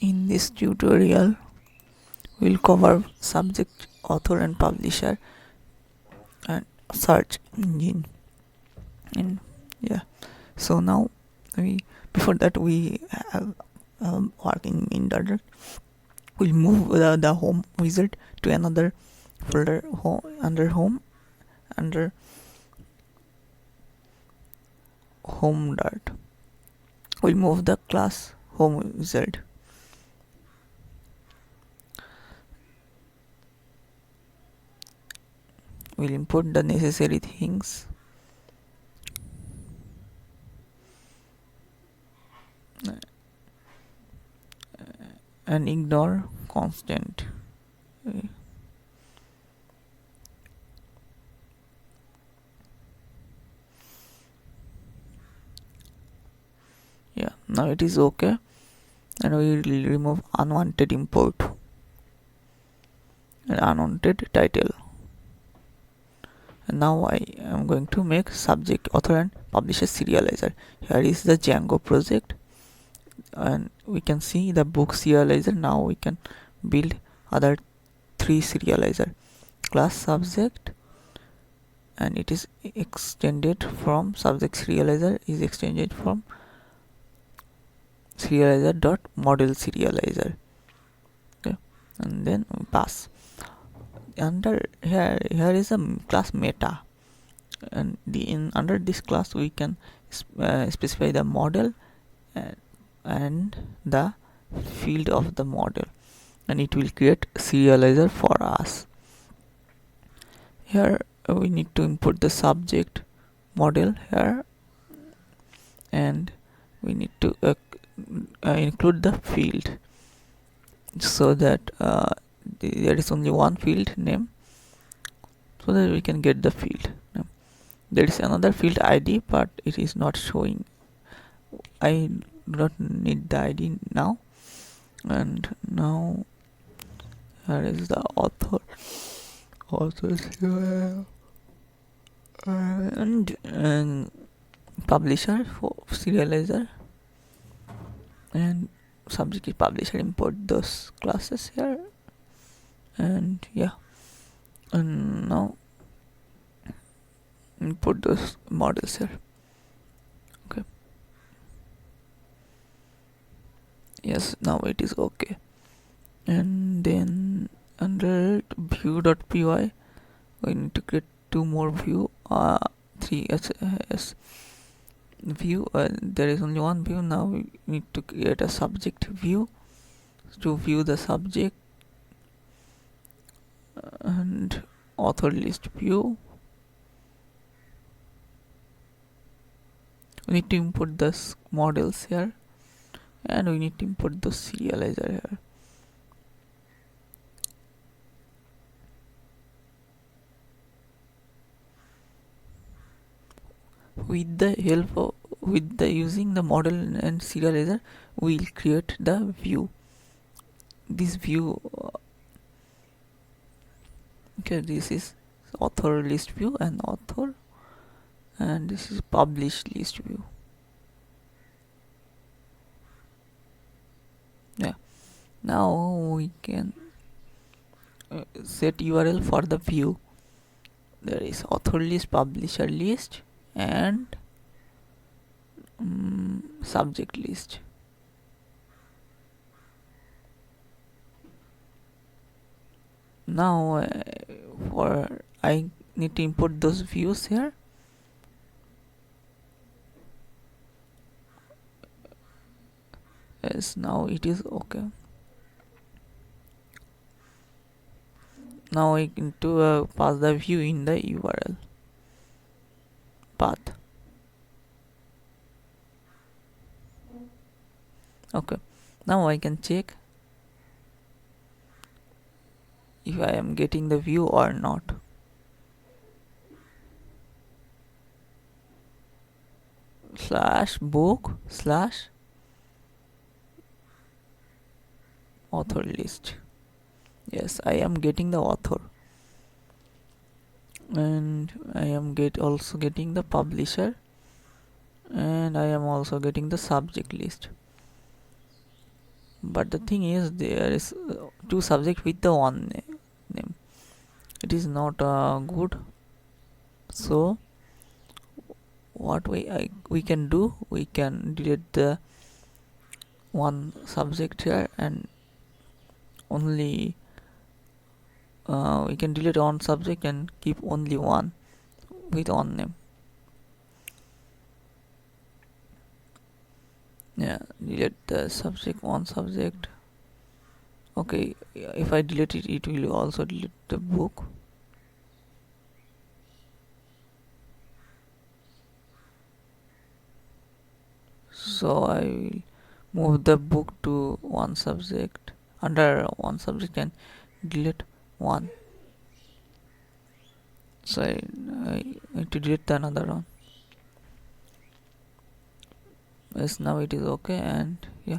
In this tutorial, we'll cover subject, author and publisher and search engine. And yeah, so now before that we have working in the we'll move the home wizard to another folder under home dart. We'll move the class home wizard. We'll import the necessary things and ignore constant. Yeah, now it is okay, and we will remove unwanted import and unwanted title. And now I am going to make subject, author and publisher serializer. Here is the Django project, and we can see the book serializer. Now we can build other 3 serializer: class, subject, and it is extended from subject serializer is extended from serializer dot model serializer. Okay, and then pass. Under here is a class meta, and under this class we can specify the model and the field of the model, and it will create serializer for us. Here we need to import the subject model here, and we need to include the field so that there is only one field name, so that we can get the field name. There is another field ID, but it is not showing. I do not need the ID now. And now here is the authors here, and publisher for serializer, and subject is publisher. Import those classes here, and yeah, and now import those models here. Okay, yes, now it is okay. And then under view.py we need to create 2 more view, 3 as view. There is only one view. Now we need to create a subject view to view the subject, and author list view. We need to import the models here, and we need to import the serializer here. With the help of using the model and serializer, we will create the view. This view, okay, this is author list view and author, and this is published list view. Yeah, now we can set URL for the view. There is author list, publisher list, and subject list. Now I need to import those views here. Yes, now it is okay. Now I need to pass the view in the URL path. Okay, now I can check if I am getting the view or not. /book/ author list. Yes, I am getting the author, and I am also getting the publisher, and I am also getting the subject list. but the thing is there is two subject with the one name. It is not good. So what we can do, we can delete the one subject here, and only we can delete one subject and keep only one with one name. Yeah, delete the subject, one subject. Okay, if I delete it, it will also delete the book. So I will move the book to one subject, under one subject, and delete one. So I need to delete another one. Yes, now it is okay, and yeah,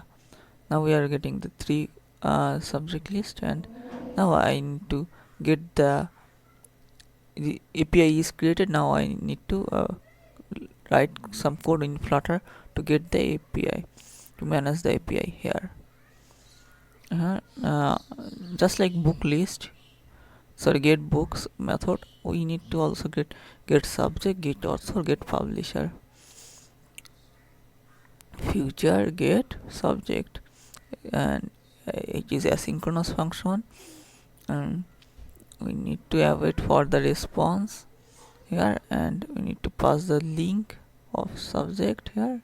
now we are getting the three subject list, and now I need to get the API is created. Now I need to write some code in Flutter to get the API, to manage the API here. Just like book list, sorry, get books method, we need to also get subject, get author, get publisher. Future get subject, and it is asynchronous function, and we need to await for the response here, and we need to pass the link of subject here,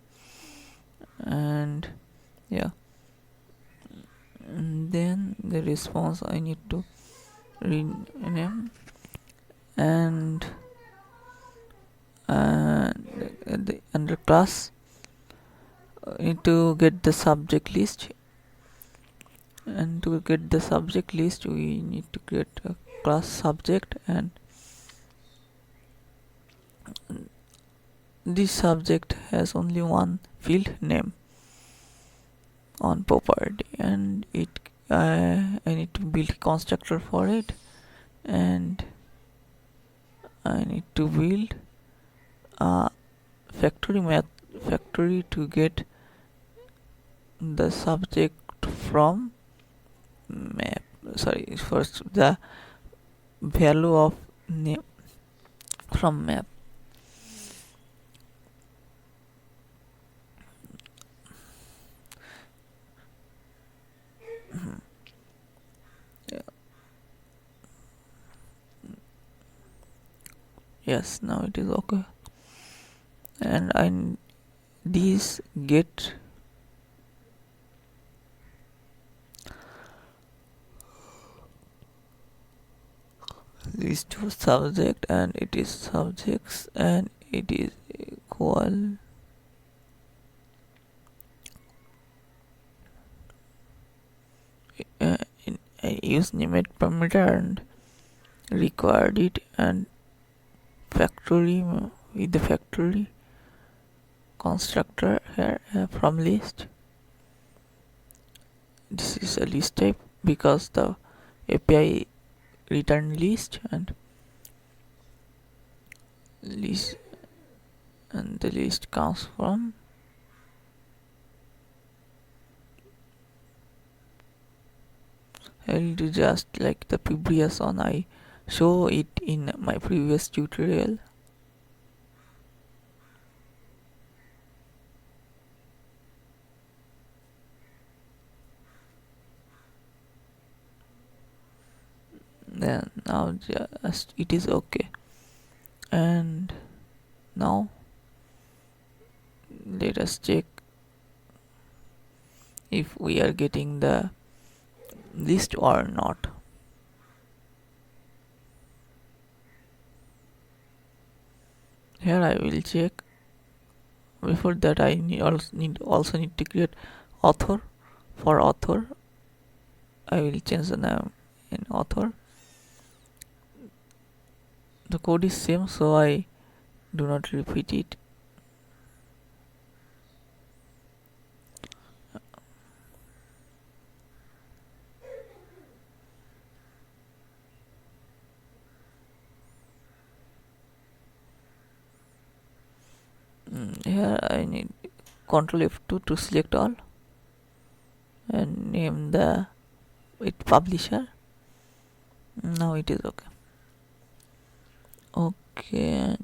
and yeah, and then the response I need to rename, and under class we need to get the subject list, and to get the subject list we need to create a class subject, and this subject has only one field name on property, and I need to build constructor for it, and I need to build a factory to get the subject from map. Sorry, first the value of name from map. Yes, now it is okay, and these get these two subject, and it is subjects, and it is equal I use limit parameter and required it, and factory with the factory constructor here from list. This is a list type because the API return list, and list, and the list comes from I'll do just like the previous one. I show it in my previous tutorial. Then now just it is okay, and now let us check if we are getting the list or not. Here I will check. Before that I also need to create author. For author I will change the name in author. The code is same, so I do not repeat it. Here I need Ctrl F2 to select all, and name the publisher. Now it is okay. Okay,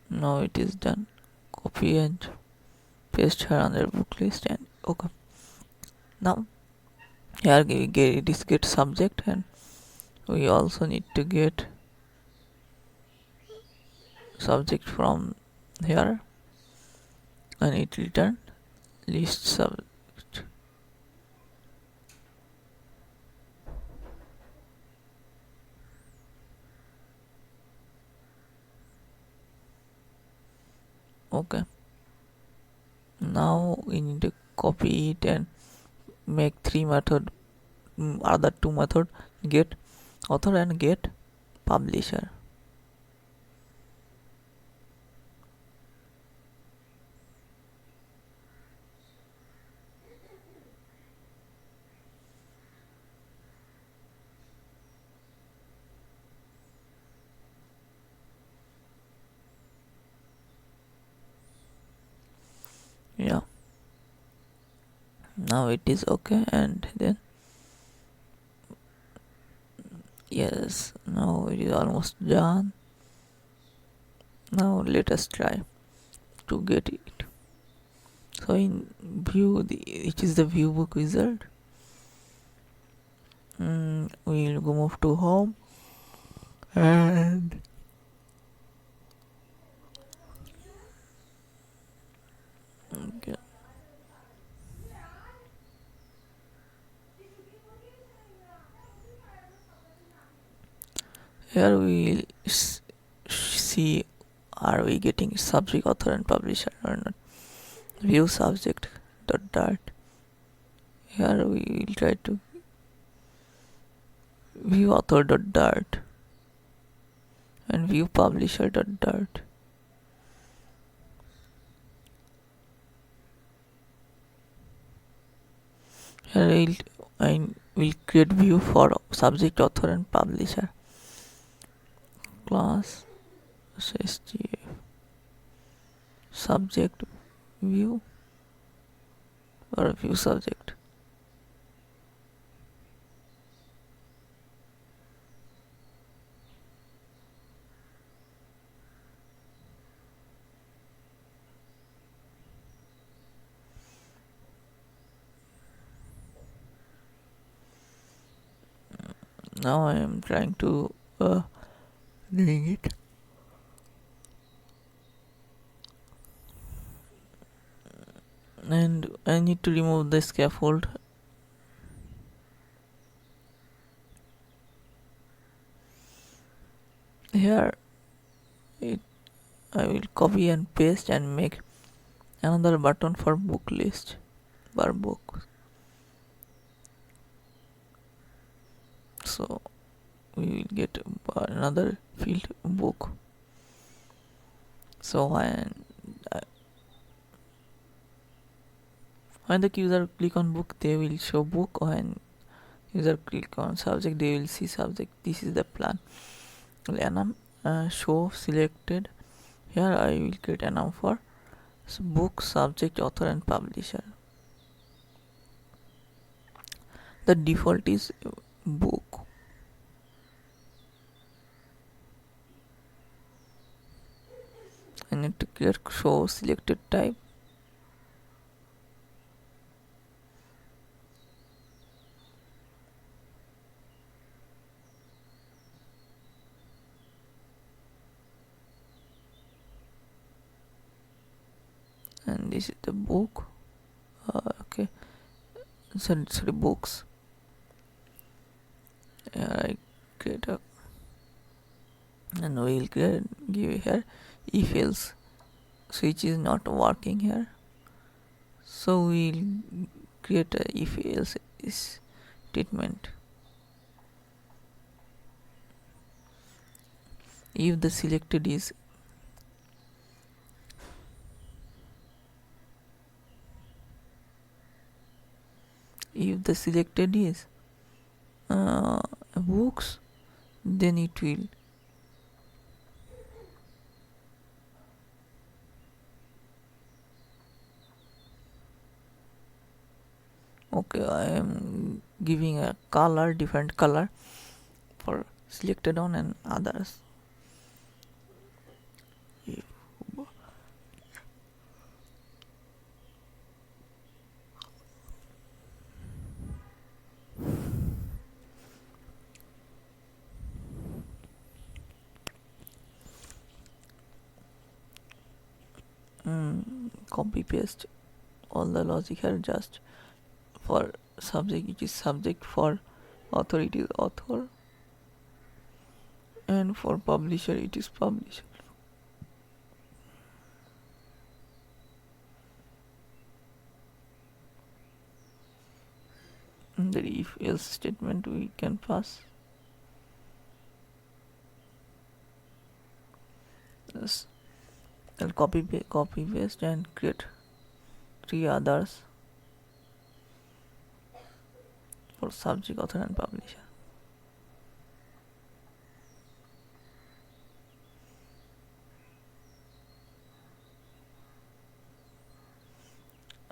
now it is done. Copy and paste her on the book list, and okay. Now here we get subject, and we also need to get subject from here, and it return list subject. Okay, now we need to copy it and make three method, other two method, get author and get publisher. Yeah, now it is okay, and then yes, now it is almost done. Now let us try to get it. So in view, it is the view book wizard. We'll go move to home, and okay. Here we will see, are we getting subject, author and publisher or not. View subject dot dart. Here we will try to view author dot dart and view publisher dot dart. Here I will create view for subject, author and publisher. Class STF subject view or view subject. Now I am trying to doing it. And I need to remove the scaffold. Here I will copy and paste and make another button for book list, bar book. So we will get another field book. So when the user click on book, they will show book. When user click on subject, they will see subject. This is the plan. Enum show selected. Here I will create enum for book, subject, author and publisher. The default is book. I need to create show selected type. And this is the book. Okay, sorry, books. I create a, and we'll give here if else switch is not working here, so we'll create a if else statement. If the selected is books, then it will Okay, I am giving a color, different color for selected on and others. Copy paste all the logic here. Just for subject it is subject, for author it is author, and for publisher it is publisher. The if else statement we can pass. Yes. I'll copy paste and create 3 others for subject, author and publisher.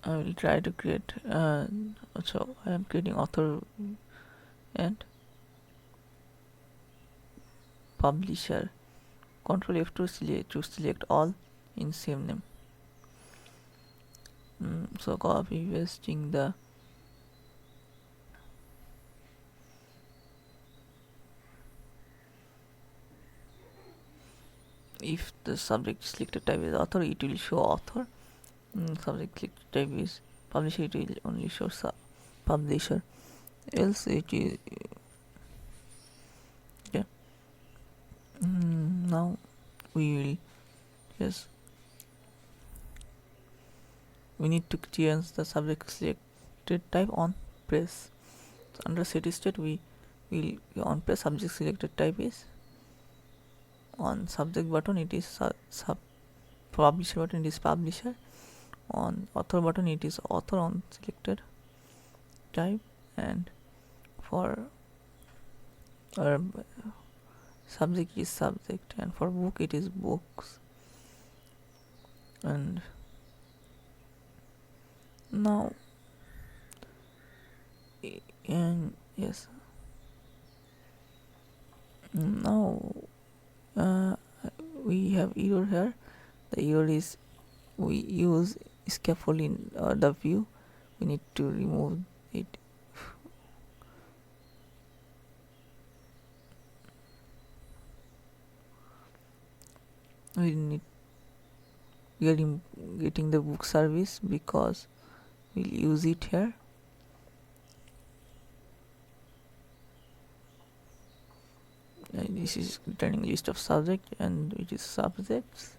I will try to create so I am creating author and publisher. Control F to select all in same name. So copy pasting the if the subject selected type is author, it will show author. Subject selected type is publisher, it will only show publisher. Else it is yeah. Now we will yes. We need to change the subject selected type on press. So under set state we will on press subject selected type is on subject button it is publisher button it is publisher, on author button it is author on selected type, and for subject is subject, and for book it is books. And now and yes, now we have error here. The error is we use scaffold in the view. We need to remove it. We are getting the book service because we'll use it here. And this is returning list of subject and it is subjects.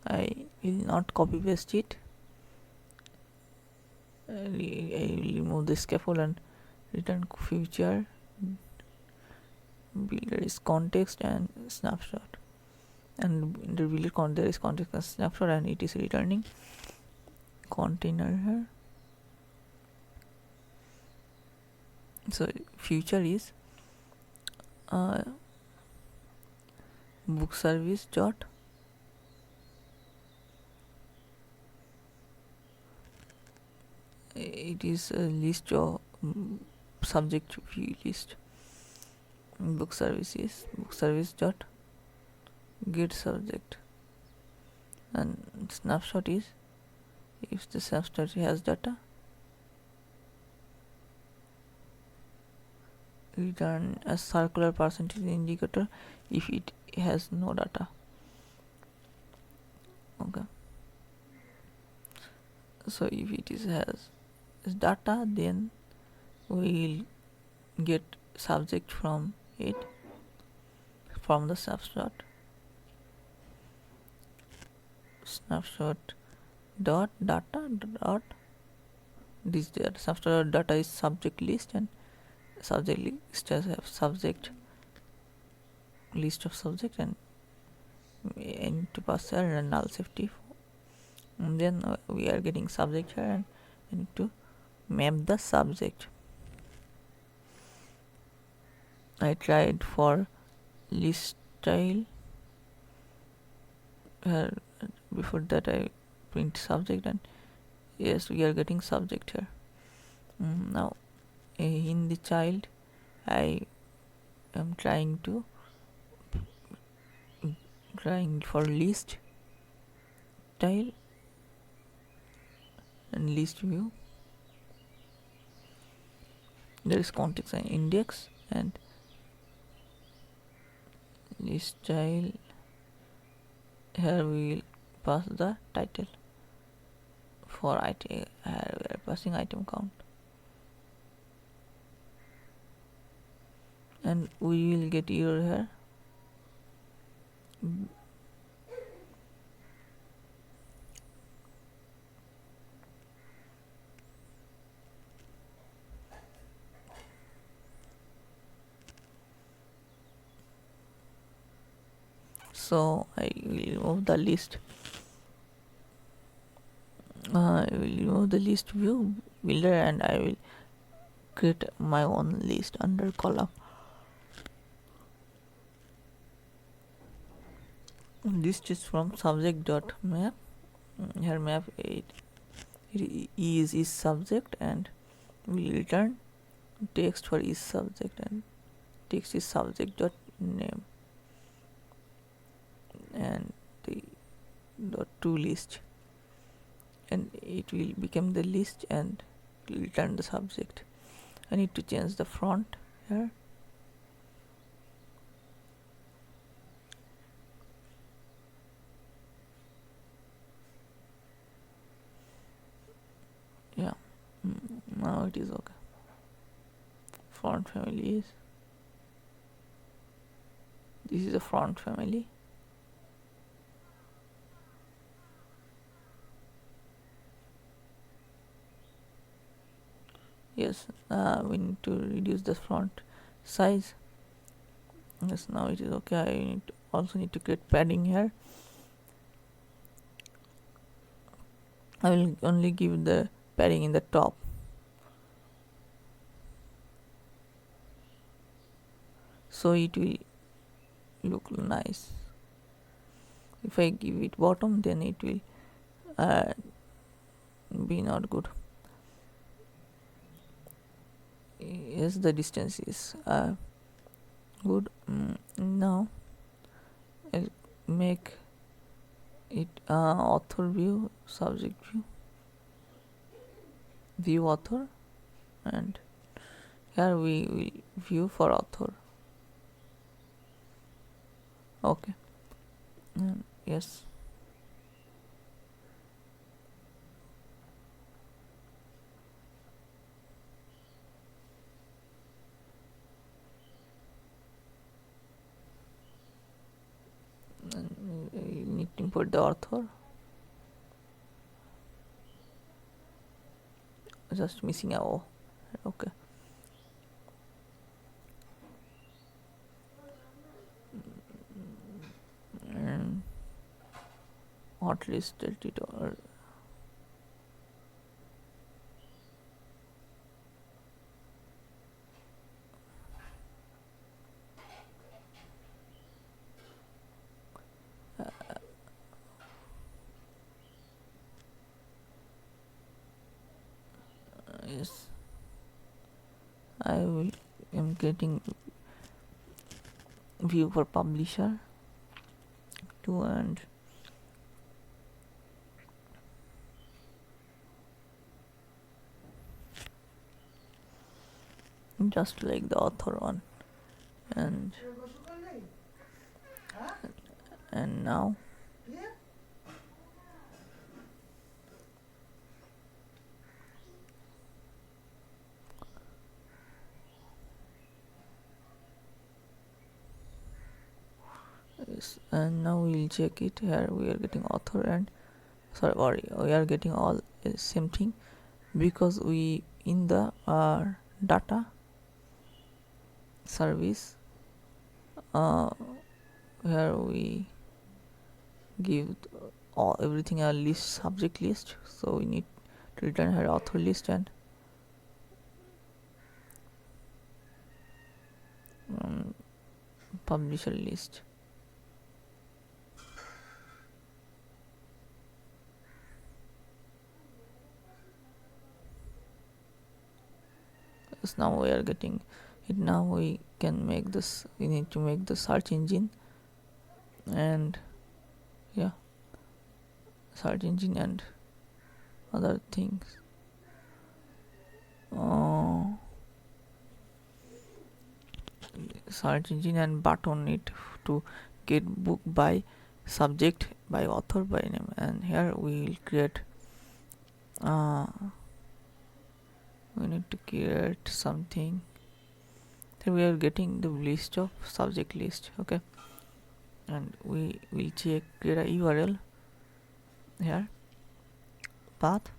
I will not copy paste it. I will remove the scaffold and return future. Builder is context and snapshot, and in the builder there is context and snapshot, and it is returning container here. So future is book service dot it is a list of subject view list. Book service is book service dot get subject, and snapshot is if the snapshot has data, return a circular percentage indicator if it has no data. Okay, so if it has data, then we will get subject from it from the snapshot dot data dot this snapshot data is subject list, and subject list has subject list of subject, and to pass here and null safety, and then we are getting subject here, and I need to map the subject. I tried for list style here before that I print subject, and yes, we are getting subject here. Now in the child I am trying for list tile and list view. There is context and index and list style. Here we will pass the title. For item, we are passing item count, and we will get error here. So I will remove the list. I will remove the list view builder, and I will create my own list under column. This is from subject.map. Here map it is subject, and we return text for is subject, and text is subject dot name, and the dot to list, and it will become the list and return the subject. I need to change the font here. Yeah, now it is okay. Font family is, this is a font family. Yes, we need to reduce the font size. Yes, now it is okay. I also need to create padding here. I will only give the padding in the top. So it will look nice. If I give it bottom, then it will be not good. Yes, the distance is good. Now I'll make it author view, subject view author, and here we will view for author. Okay. Yes. And you need to import the author. Just missing a O. Okay. And hotlist editor. Yes, am getting view for publisher too, and just like the author one, and now yes, and now we'll check it. Here we are getting author and we are getting all same thing, because we in the data service where we give everything a list, subject list, so we need to return her author list and publisher list. yes, now we are getting it. Now we can make this, we need to make the search engine, and yeah, search engine and other things. uh, Search engine and button it to get book by subject, by author, by name, and here we will create uh, we need to create something. Then we are getting the list of subject list. Okay, and we will check create a URL here, path,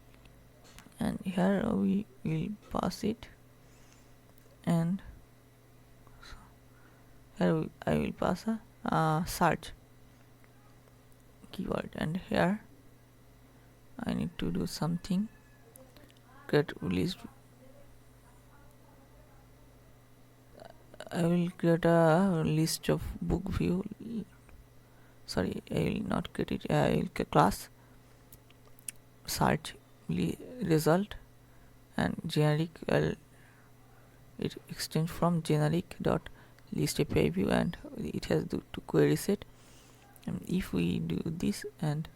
and here we will pass it, and here I will pass a search keyword, and here I need to do something, create list. I will create a list of book view. Sorry, I will not create it. I will create class search result, and generic it extends from generic dot list API view, and it has to query set. And if we do this and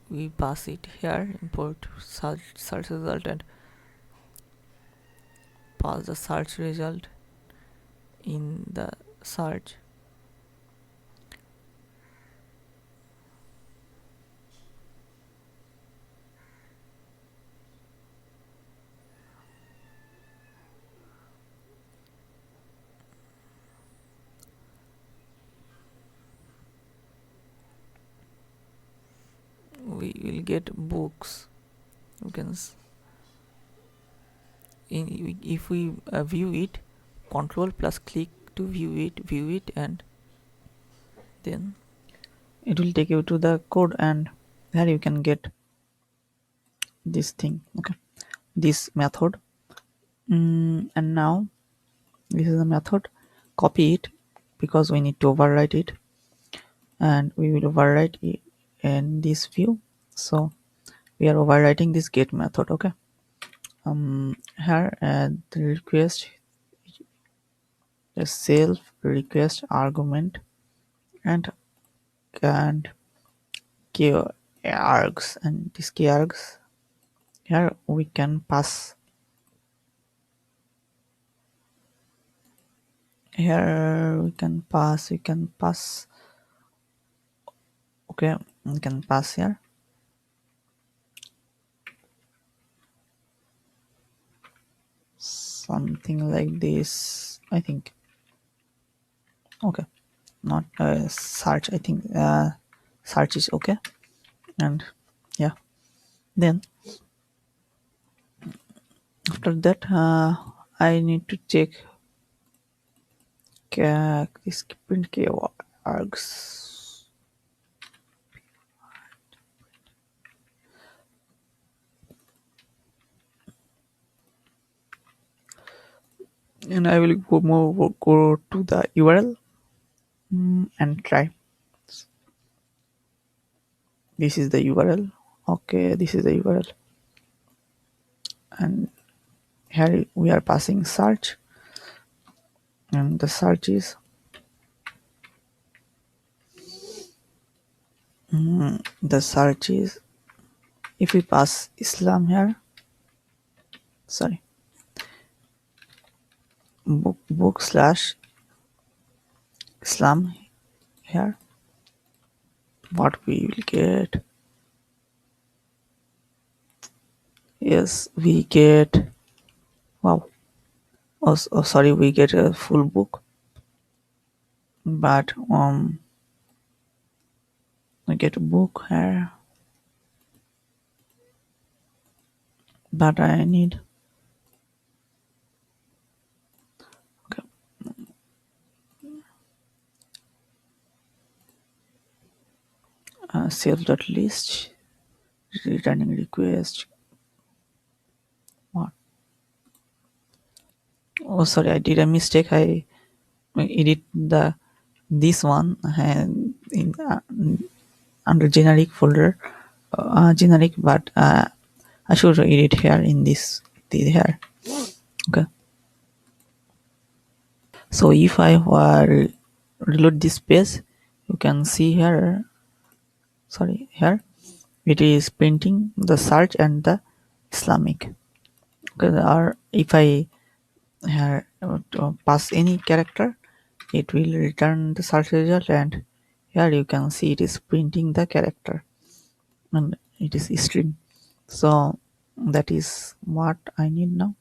we pass it here, import search result, and pass the search result in the search, we will get books. We can if we view it, control plus click to view it, and then it will take you to the code, and there you can get this thing. Okay, this method. And now this is the method. Copy it because we need to overwrite it, and we will overwrite it in this view. So we are overwriting this get method. Okay, here the request, the self request argument, and key args, and this key args, here we can pass, we can pass. Okay, we can pass here something like this, I think. Okay, not search, I think search is okay. And yeah, then after that I need to check this print keywords, and I will go to the URL and try. This is the URL. Okay, this is the URL, and here we are passing search, and the search is if we pass Islam here, sorry, book slash Islam here, what we will get, yes, we get, wow, sorry, we get a full book, but we get a book here, but I need, okay, self.list returning request. What? Oh, sorry, I did a mistake. I edit this one and in under generic folder, generic, but I should edit here in this here. Okay, So if I reload this page, you can see here, here it is printing the search and the Islamic. Okay, or if I here pass any character, it will return the search result, and here you can see it is printing the character and it is string. So that is what I need now.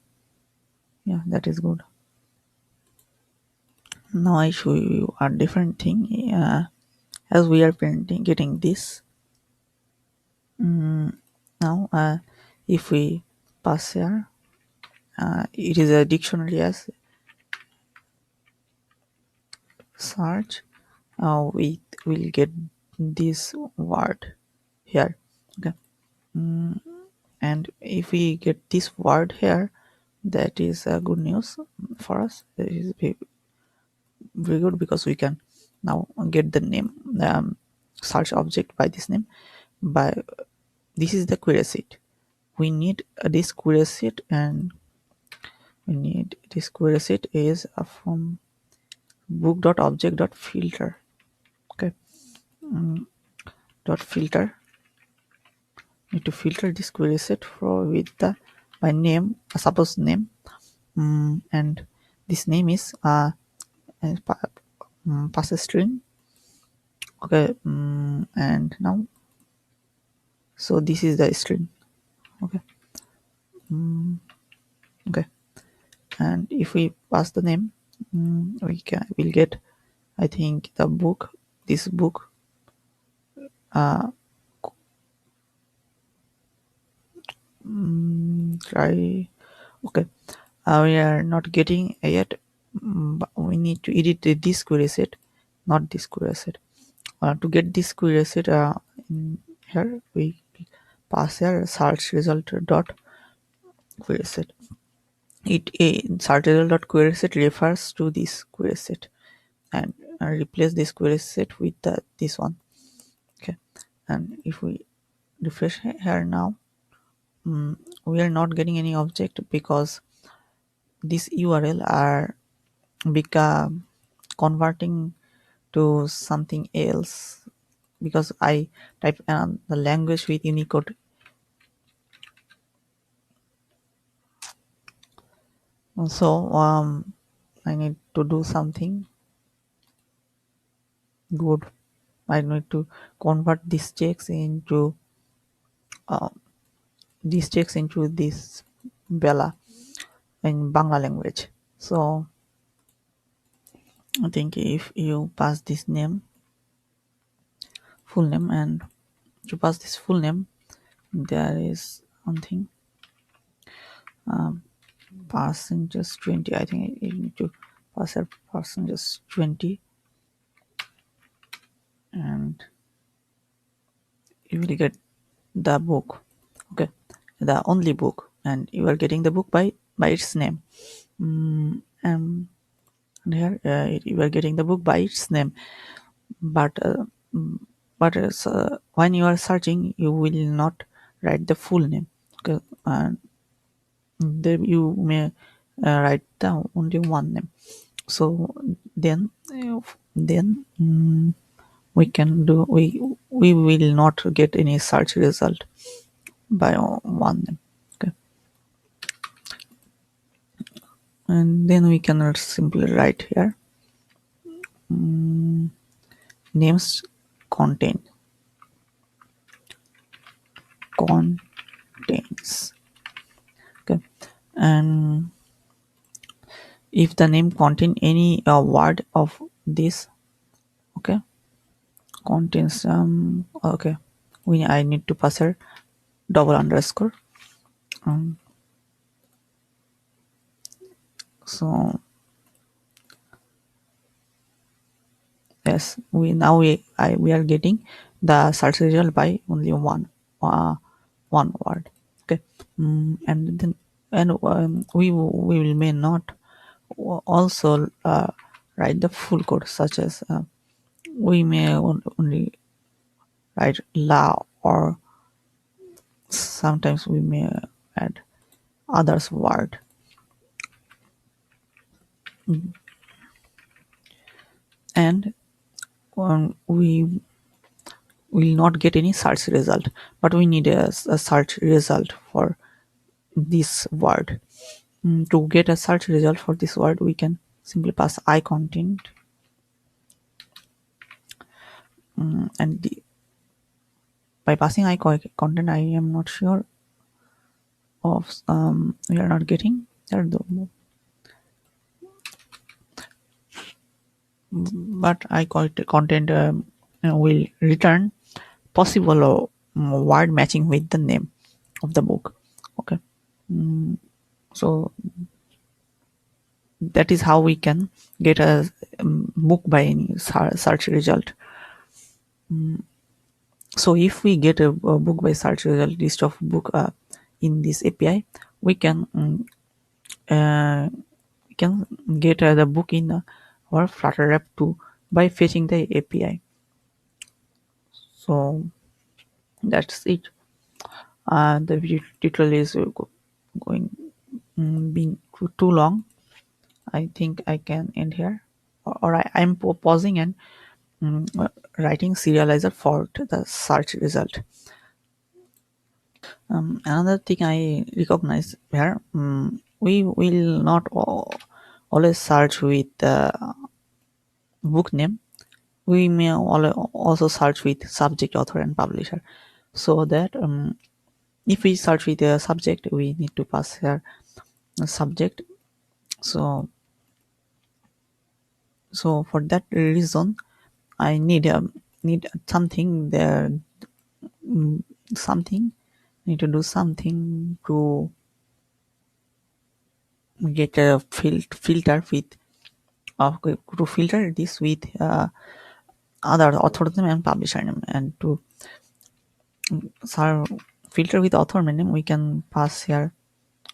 Yeah, that is good. Now I show you a different thing. As we are printing getting this, now if we pass here, it is a dictionary as search, we will get this word here. Okay. And if we get this word here, that is good news for us. It is very good because we can now get the name, search object by this name. By this is the query set. We need this query set, and we need this query set is from book.object.filter. Okay, dot filter. Need to filter this query set for with the by name, suppose name, and this name is pass a string. Okay, and now so this is the string. Okay, okay, and if we pass the name, we'll get, I think, the book, this book, try. Okay, we are not getting yet, but we need to edit this query set, not this query set. To get this query set, in here we pass here search result dot query set. It search result dot query set refers to this query set, and replace this query set with this one. Okay, and if we refresh here now, we are not getting any object because this URL are become converting to something else, because I type the language with Unicode. So I need to do something good. I need to convert these checks into this Bella in Bangla language. So I think if you pass this name, full name, and to pass this full name, there is something, percentage 20. I think you need to pass a percentage 20, and you will get the book. Okay, the only book, and you are getting the book by its name. And here you are getting the book by its name, but when you are searching, you will not write the full name. Okay, and then you may write down only one name. So then we can do we will not get any search result by one name. Okay, and then we can simply write here names contains. Okay, and if the name contain any word of this, okay, contains okay, I need to pass a double underscore. So yes, we are getting the search result by only one word. Okay, and then we will may not also write the full code, such as we may only write la, or sometimes we may add others word. and we will not get any search result, but we need a search result for this word. To get a search result for this word, we can simply pass I content, and by passing content, I am not sure of we are not getting there, but content will return possible word matching with the name of the book. Okay, so that is how we can get a book by any search result. So if we get a book by search result list of book in this API, we can uh, we can get the book in our Flutter app too by fetching the API. So that's it. The video tutorial is going being too long. I think I can end here, or I'm pausing and writing serializer for the search result. Another thing I recognize here, we will not always search with the book name. We may also search with subject, author, and publisher, so that if we search with a subject, we need to pass here a subject. So for that reason, I need something there, something need to do something to get a filter with to filter this with other author name and publisher name, and to filter with author name, we can pass here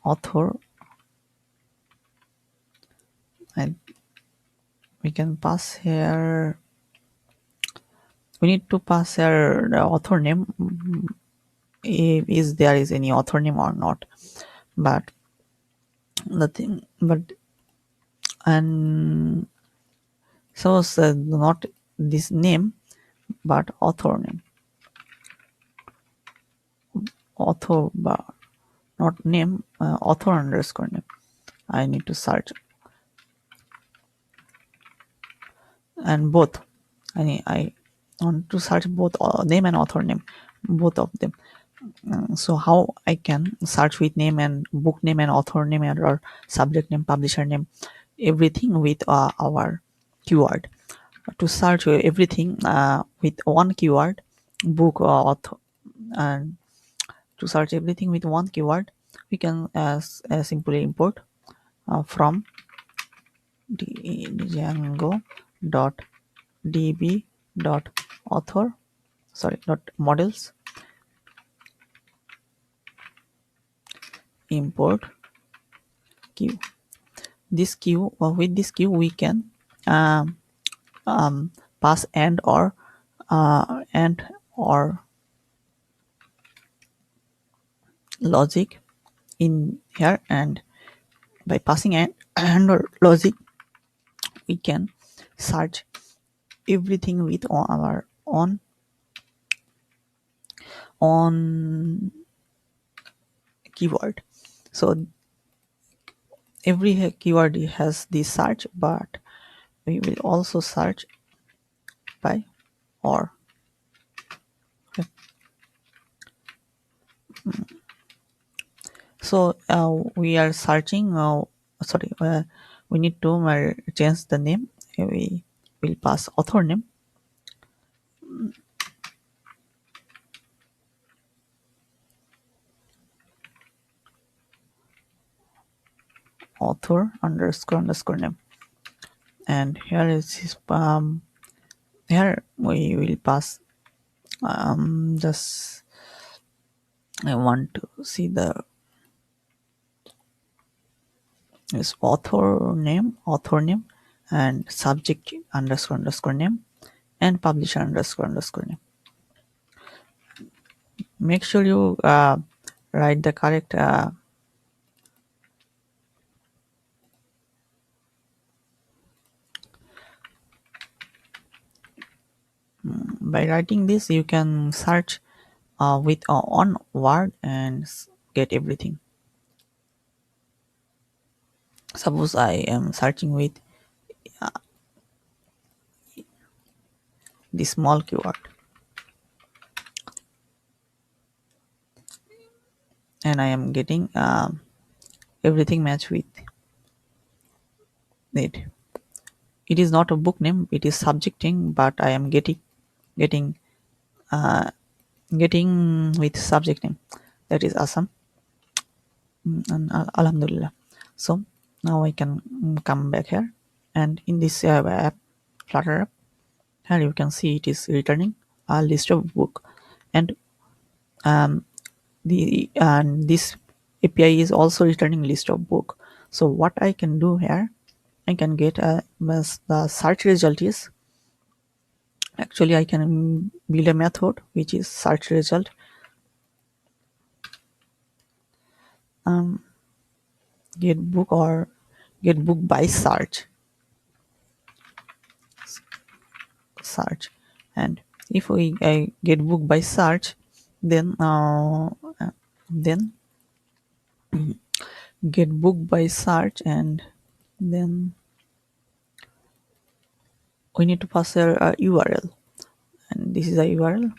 author, and we can pass here, we need to pass here the author name, if is there is any author name or not. But the thing, but and so not this name, but author name, author bar, not name, author underscore name. I need to search, and both. I want to search both name and author name, both of them. So how I can search with name and book name and author name and or subject name, publisher name, everything with our keyword. To search everything with one keyword, book or author, and to search everything with one keyword, we can simply import from Django dot db dot author, dot models, import queue. This queue, with this queue, we can um, pass and or logic in here, and by passing and or logic, we can search everything with our own keyword. So every keyword has this search, but we will also search by or. Okay. So we are searching. We need to change the name. We will pass author name, author underscore name, and here is his here we will pass just I want to see the is author name, and subject underscore name, and publisher underscore name. Make sure you write the correct by writing this you can search with one word and get everything. Suppose I am searching with the small keyword and I am getting everything match with it. It is not a book name, it is subjecting, but I am getting uh, getting with subject name. That is awesome. And alhamdulillah. So now I can come back here, and in this app, Flutter app, here you can see it is returning a list of book, and um, this API is also returning list of book. So what I can do here, I can get the search result is actually I can build a method which is search result get book or get book by search, and if we get book by search, then then get book by search, and then we need to pass a URL, and this is a URL.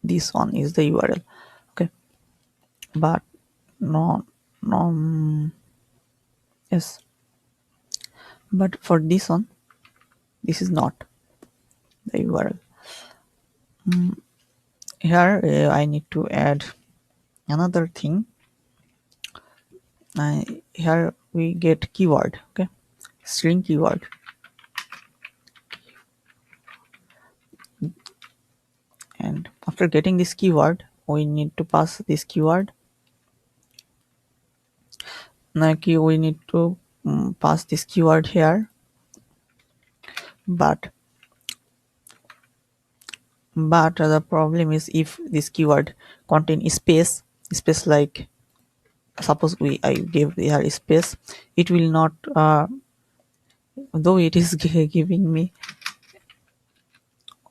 This one is the URL. Okay, but no yes, but for this one this is not the URL. Here I need to add another thing. Here we get keyword. Okay, string keyword, and after getting this keyword we need to pass this keyword. Now we need to pass this keyword here, but the problem is if this keyword contain space like suppose I give here space, it will not though it is giving me,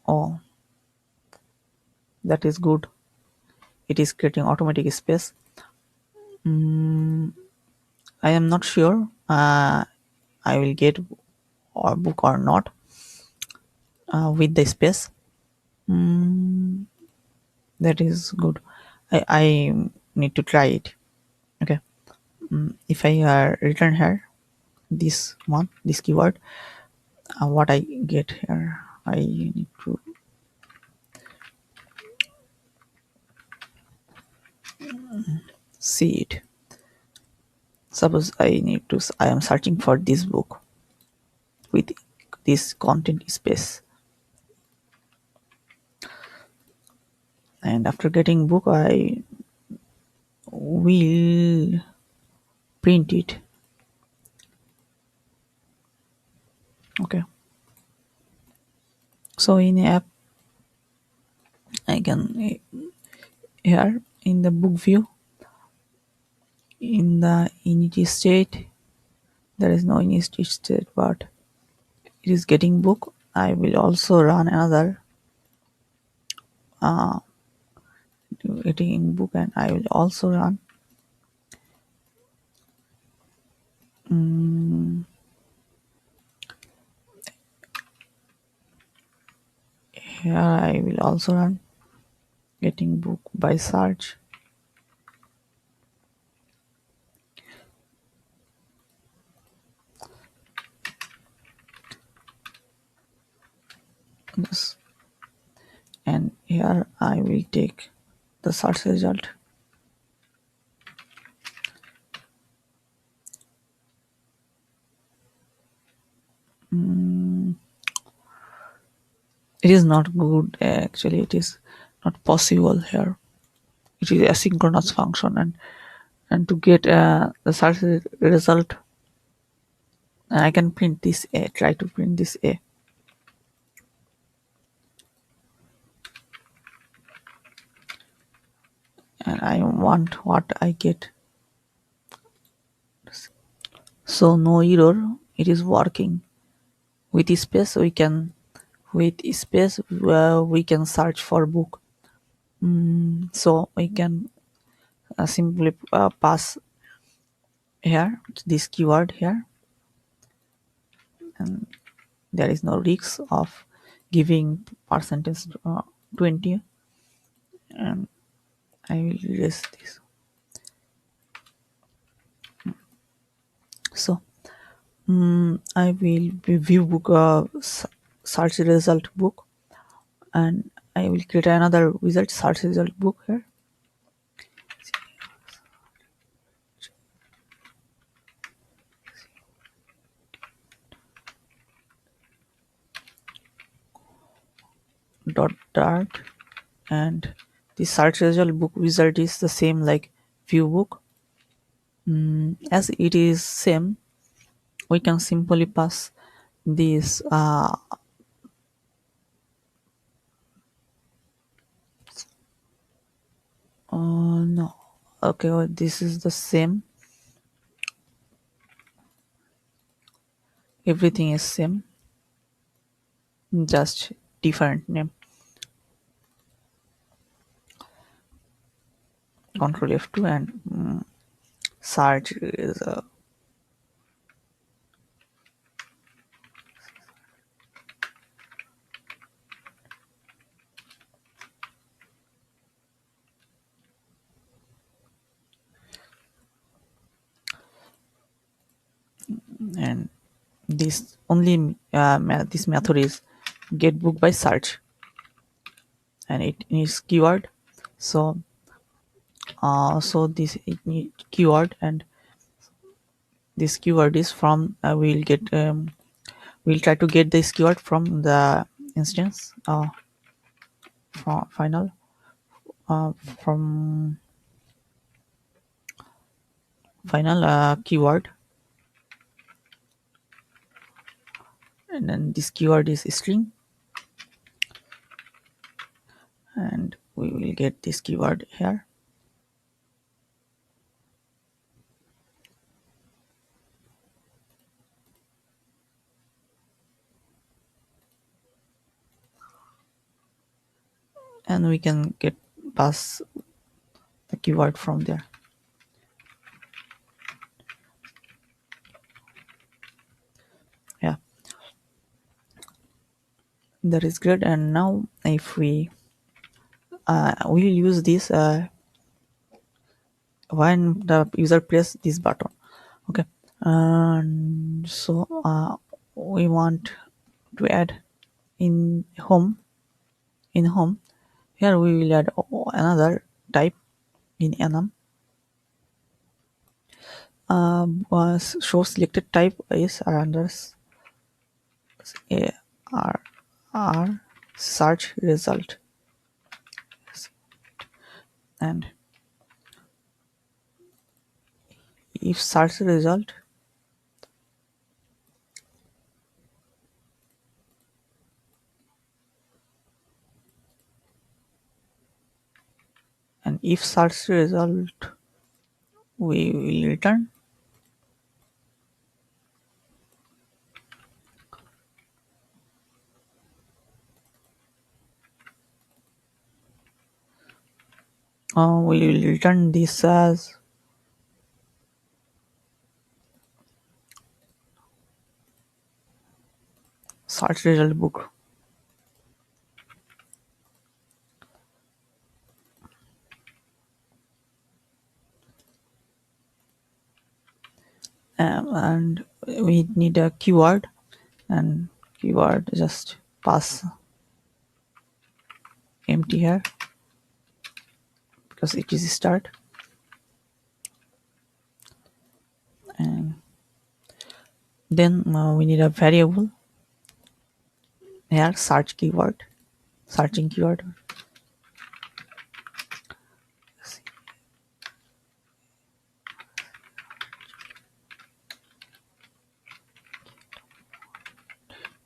oh, that is good, it is creating automatic space. I am not sure I will get or book or not with the space. That is good. I need to try it. Okay, if I return here this keyword, what I get here, I need to see it. Suppose I am searching for this book with this content space, and after getting book I will print it. Okay, so in app I can here in the book view, in the init state, there is no init state, but it is getting book. I will also run another getting book, and I will also run here I will also run getting book by search. Yes. And here I will take the search result. It is not good, actually it is not possible here. It is asynchronous function, and to get the search result I can print this a, try to print this a, and I want what I get. So no error, it is working. With space we can search for book. So we can simply pass here this keyword here, and there is no risk of giving percentage 20, and I will erase this. So I will view book search result book, and I will create another wizard search result book here. Dot dark, and the search result book wizard is the same like view book. As it is same, we can simply pass this no, okay, well, this is the same, everything is same, just different name. Control F2 and search is and this only this method is get book by search, and it needs keyword. So this it need keyword, and this keyword is from we'll try to get this keyword from the instance from final from final keyword, and then this keyword is string, and we will get this keyword here. And we can get pass the keyword from there. Yeah, that is good. And now if we will use this when the user press this button. Okay, and so we want to add in home. In home, here we will add another type in enum. Show selected type is under r search result, and if search result and if search result we will return we will return this as search result book. And we need a keyword, and keyword just pass empty here because it is start, and then we need a variable here, search keyword, searching keyword.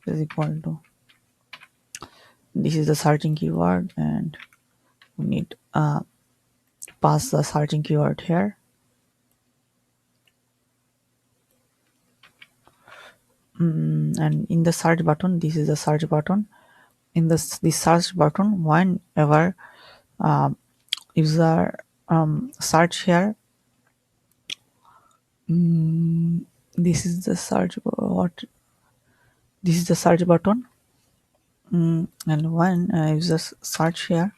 Is equal to, this is the searching keyword, and we need pass the searching keyword here, And in the search button, this is the search button. In this search button, whenever user search here, this is the search what this is the search button. And when users search here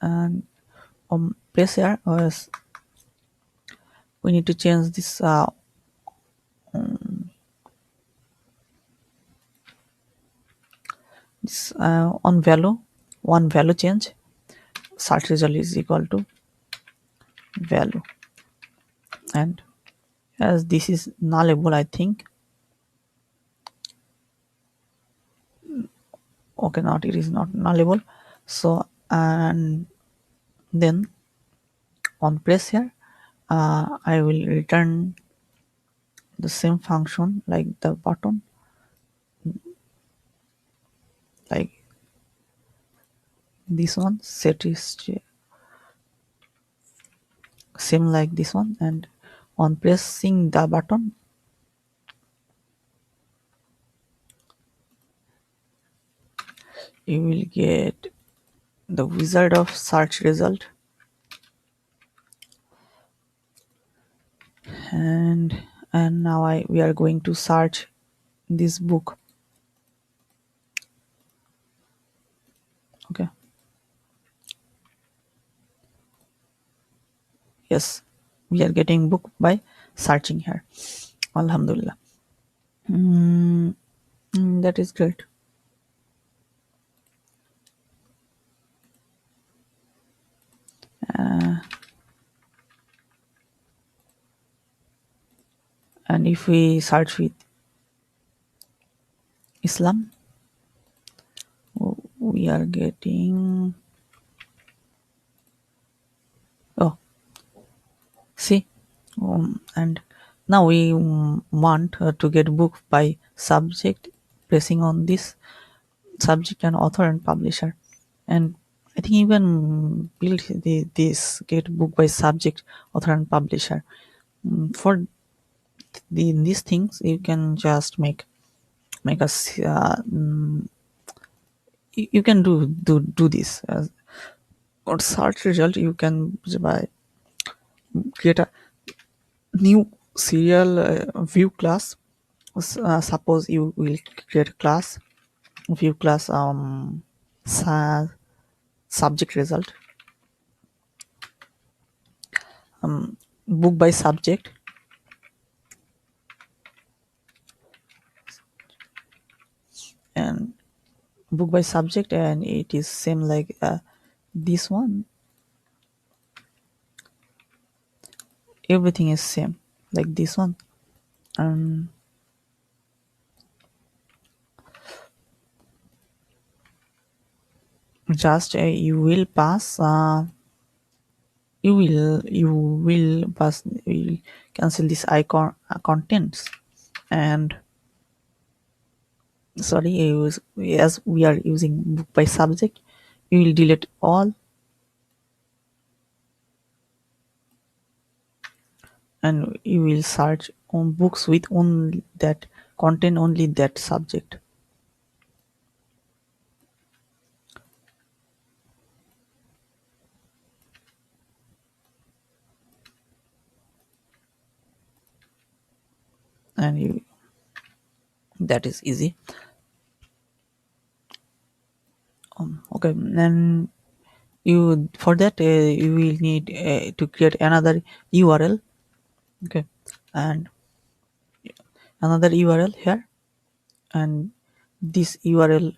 and press here, we need to change this on value, one value change. Search result is equal to value, and as this is nullable, I think. Okay, not, it is not nullable. So, and then on press here, I will return the same function like the button, like this one. Set is same like this one, and on pressing the button, you will get the wizard of search result. And now we are going to search this book. Okay, yes, we are getting book by searching here. Alhamdulillah. That is great. And if we search with Islam, we are getting, oh, see. And now we want to get book by subject, pressing on this subject and author and publisher. And I think you can build this get book by subject, author and publisher. For these things, you can just make us you can do this or search result. You can by create a new serial view class. Suppose you will create a class view class su- subject result, book by subject, and book by subject, and it is same like this one. Everything is same like this one. um just you will pass you will cancel this icon contents. And sorry, as we are using book by subject, you will delete all, and you will search on books with only that contain only that subject. And you, that is easy. Okay, and you for that you will need to create another URL. Okay, and another URL here, and this URL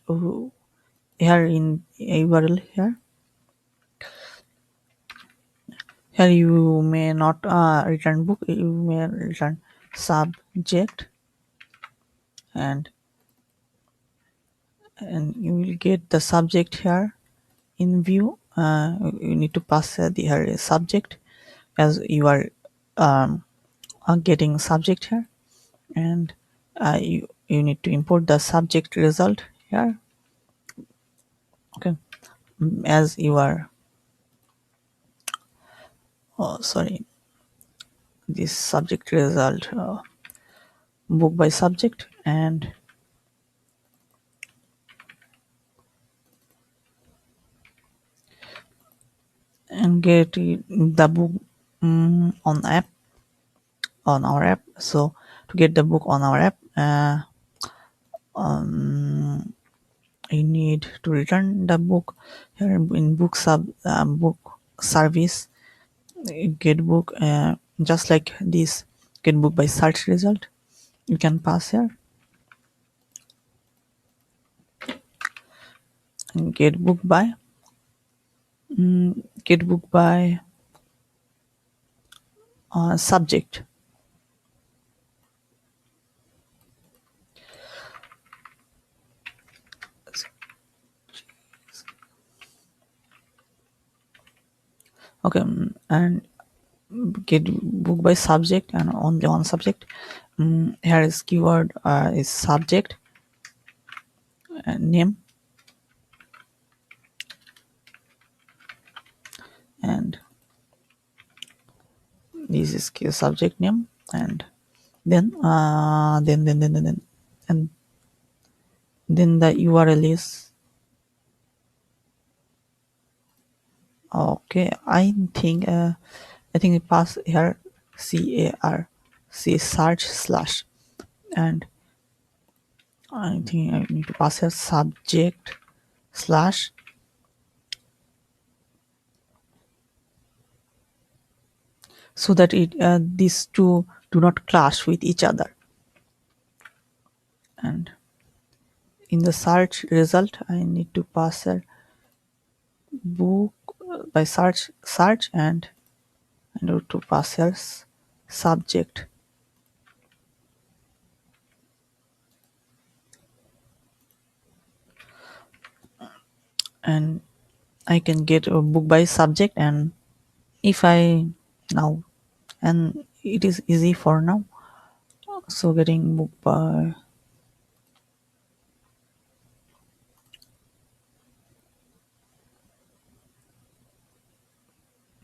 here in URL here you may not return book, you may return subject, and you will get the subject here in view. You need to pass the here subject, as you are getting subject here, and you need to import the subject result here. Okay, as you are sorry, this subject result book by subject, and get the book on our app. So to get the book on our app, I need to return the book here in book service. Get book, just like this get book by search result. You can pass here and get book by subject. Okay, and get book by subject and only one subject. Here is keyword is subject name, and this is subject name, and then and then the URL is okay. I think it pass here search slash, and I think I need to pass here subject slash, so that these two do not clash with each other. And in the search result, I need to pass here book by search, and I need to pass here subject, and I can get a book by subject. And if I now, and it is easy for now, so getting book by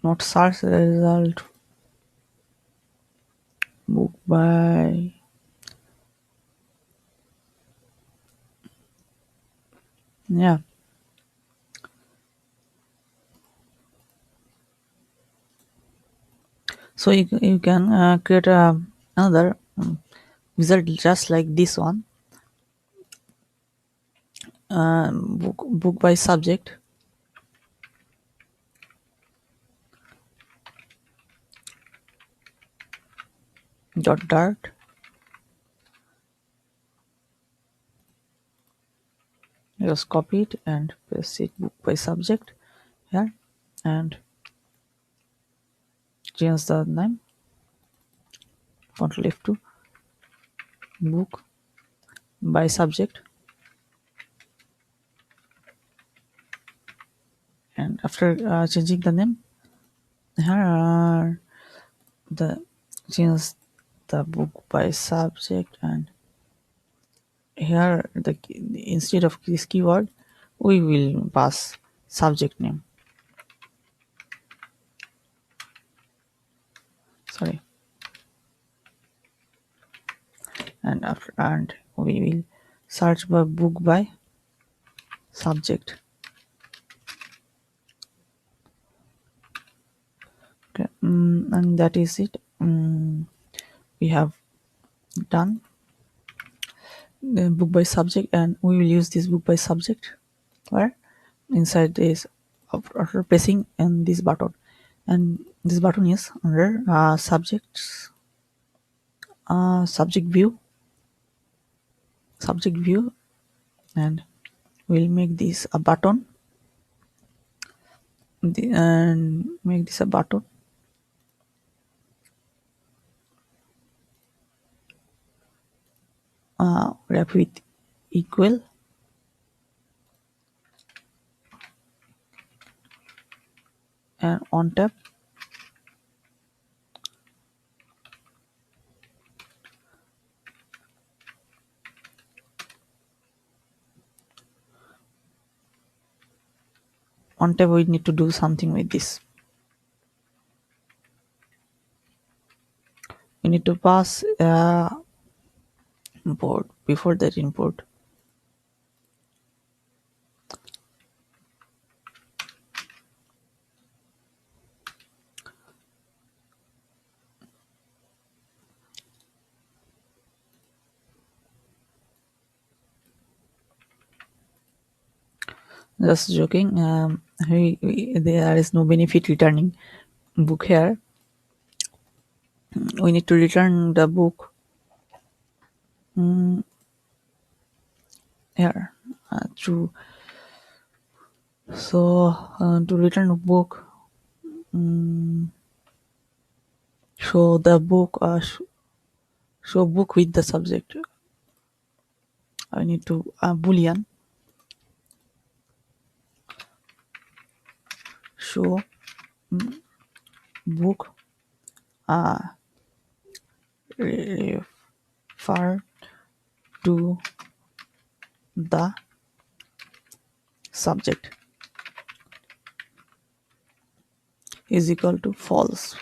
not search result, book by, yeah. So you can create another wizard just like this one, book by subject dot dart, just copy it and paste it book by subject here, and change the name, Ctrl F2, book by subject, and after changing the name, here are the change the book by subject, and here instead of this keyword we will pass subject name, sorry, and we will search by book by subject. Okay, and that is it. We have done the book by subject, and we will use this book by subject where inside this after pressing and this button, and this button is under subject view, and we'll make this a button, and make this a button, wrap with equal, and on tab, we need to do something with this. We need to pass import. Before that import, just joking. There is no benefit returning book here. We need to return the book here through. So to return a book, show the book. Show book with the subject. I need to boolean show book refer to the subject is equal to false.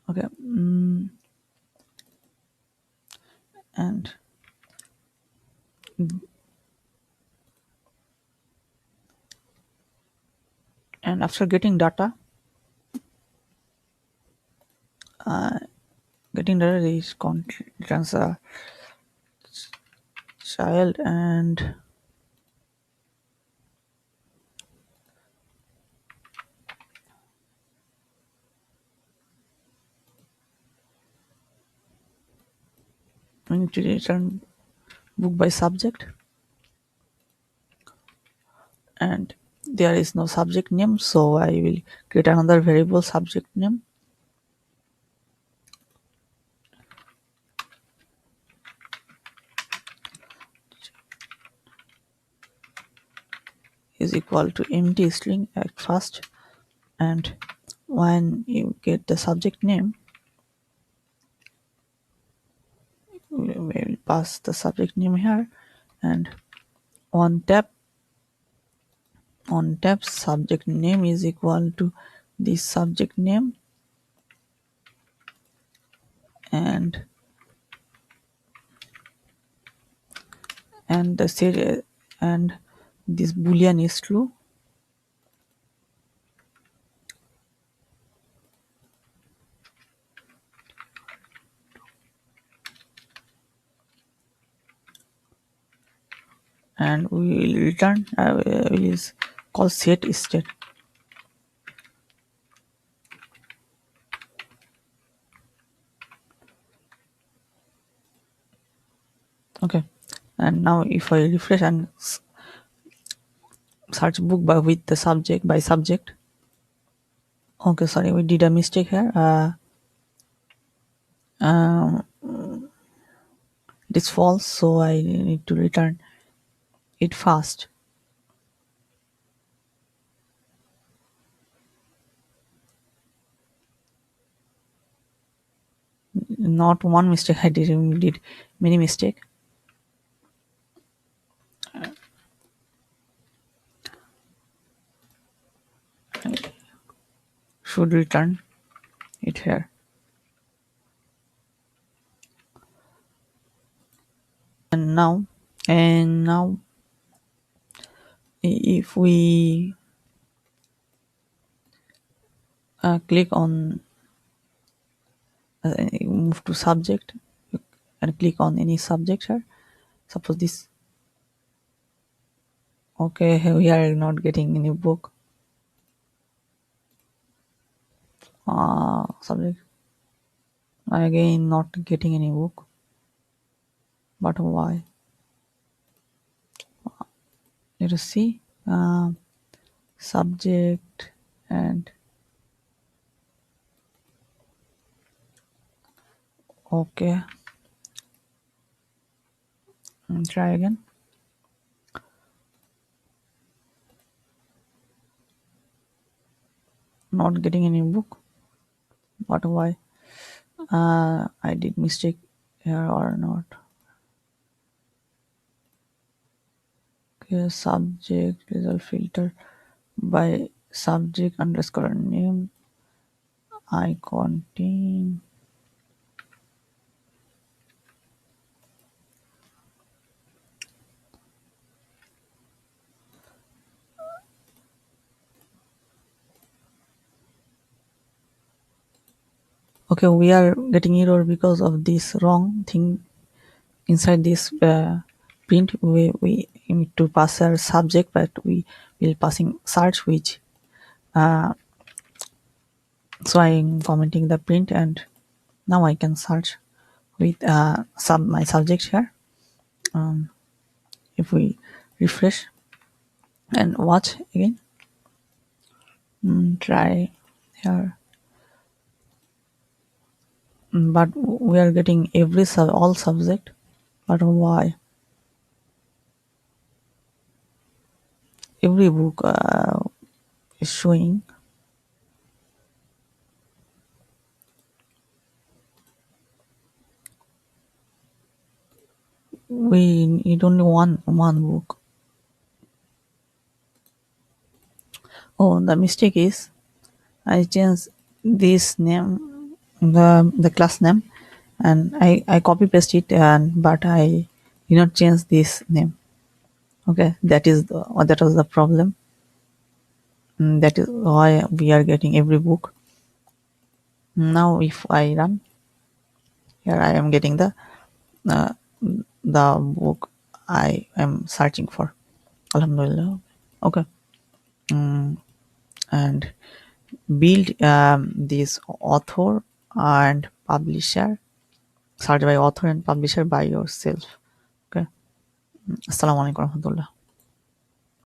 Okay, and after getting data, is returns a child, and we need to return book by subject, and there is no subject name, so I will create another variable subject name is equal to empty string at first, and when you get the subject name, we will pass the subject name here, and on tab subject name is equal to the subject name, and the serial, and this boolean is true, and we will return is called set state. Okay, and now if I refresh and search book by with the subject by subject. Okay, sorry, we did a mistake here. It is false, so I need to return it fast. Not one mistake, I did many mistake. Should return it here. And now if we click on move to subject and click on any subject here, suppose this. Okay, we are not getting any book. Subject, again not getting any book, but why? Let us see. Subject, and okay, and try again. Not getting any book, but why? I did mistake here or not? Okay, subject result filter by subject underscore name. I contain Okay, we are getting error because of this wrong thing inside this print. We need to pass our subject, but we will passing search, which so I'm commenting the print, and now I can search with my subject here. If we refresh and watch again, try here. But we are getting all subject, but why every book is showing? We need only one book. Oh, the mistake is I changed this name, the class name, and I copy paste it, and but I did not change this name. Okay, that was the problem. That is why we are getting every book. Now if I run here, I am getting uh, the book I am searching for. Alhamdulillah. Okay. And build this author and publisher. Search by author and publisher by yourself. Okay. Assalamu alaikum warahmatullah.